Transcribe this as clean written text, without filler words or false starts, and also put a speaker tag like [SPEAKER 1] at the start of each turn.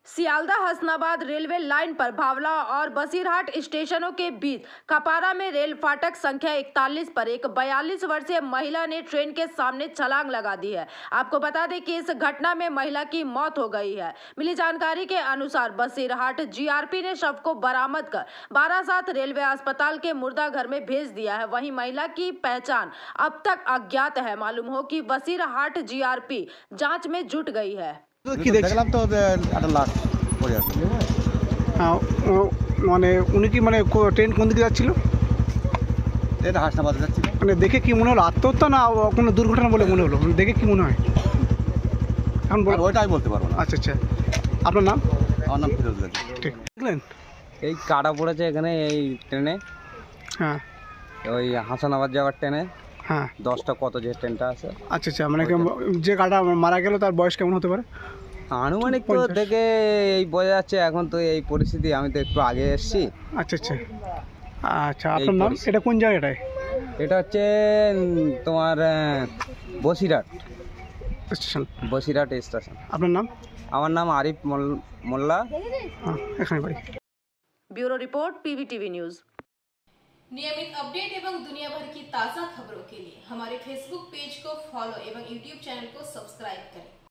[SPEAKER 1] Sealdah Hasanabad railway line पर भावला और बसीरहाट स्टेशनों के बीच खपारा में रेल फाटक संख्या 41 पर एक 42 वर्षीय महिला ने ट्रेन के सामने छलांग लगा दी है। आपको बता दें कि इस घटना में महिला की मौत हो गई है। मिली जानकारी के अनुसार बसीरहाट जीआरपी ने शव को बरामद कर बारासात रेलवे अस्पताल के मुर्दा घर में भेज दिया है। वहीं महिला की पहचान अब तक अज्ञात है। मालूम हो कि बसीरहाट जीआरपी जांच में जुट गई है।
[SPEAKER 2] কি দেখলাম তো একটা লাশ পড়ে আছে। মানে উনি কি মানে ট্রেন কোন দিকে যাচ্ছিল?
[SPEAKER 3] এটা হাসনাবাদে যাচ্ছিল।
[SPEAKER 2] মানে দেখে কি মনে হলো, আত্মহত্যা না কোনো দুর্ঘটনা বলে মনে হলো? দেখে কি মনে হয় এখন
[SPEAKER 3] ওইটাই বলতে পারবো না।
[SPEAKER 2] আচ্ছা আচ্ছা, আপনার নাম?
[SPEAKER 3] আমার নাম ফিরোজ গাজী।
[SPEAKER 2] ঠিক দেখলেন
[SPEAKER 4] এই কাটা পড়েছে এখানে এই ট্রেনে।
[SPEAKER 2] হ্যাঁ,
[SPEAKER 4] ওই হাসানাবাদ যাওয়ার ট্রেনে।
[SPEAKER 2] হ্যাঁ,
[SPEAKER 4] 10টা কত যে ট্রেনটা আছে।
[SPEAKER 2] আচ্ছা আচ্ছা, মানে যে কাটা মারা গেল তার বয়স কেমন হতে পারে?
[SPEAKER 4] আনুমানিক তো দেখে এই বোঝা যাচ্ছে। এখন তো এই পরিস্থিতি, আমি তো একটু আগে এসেছি।
[SPEAKER 2] আচ্ছা আচ্ছা আচ্ছা, আপনার নাম? এটা কোন জায়গাটায়?
[SPEAKER 4] এটা হচ্ছে তোমার বসিরহাট
[SPEAKER 2] স্টেশন।
[SPEAKER 4] বসিরহাট স্টেশন।
[SPEAKER 2] আপনার নাম?
[SPEAKER 4] আমার নাম আরিফ মোল্লা।
[SPEAKER 2] এখানে বাড়ি।
[SPEAKER 1] Bureau report PVTV news.
[SPEAKER 5] नियमित अपडेट एवं दुनिया भर की ताज़ा खबरों के लिए हमारे फेसबुक पेज को फॉलो एवं यूट्यूब चैनल को सब्सक्राइब करें।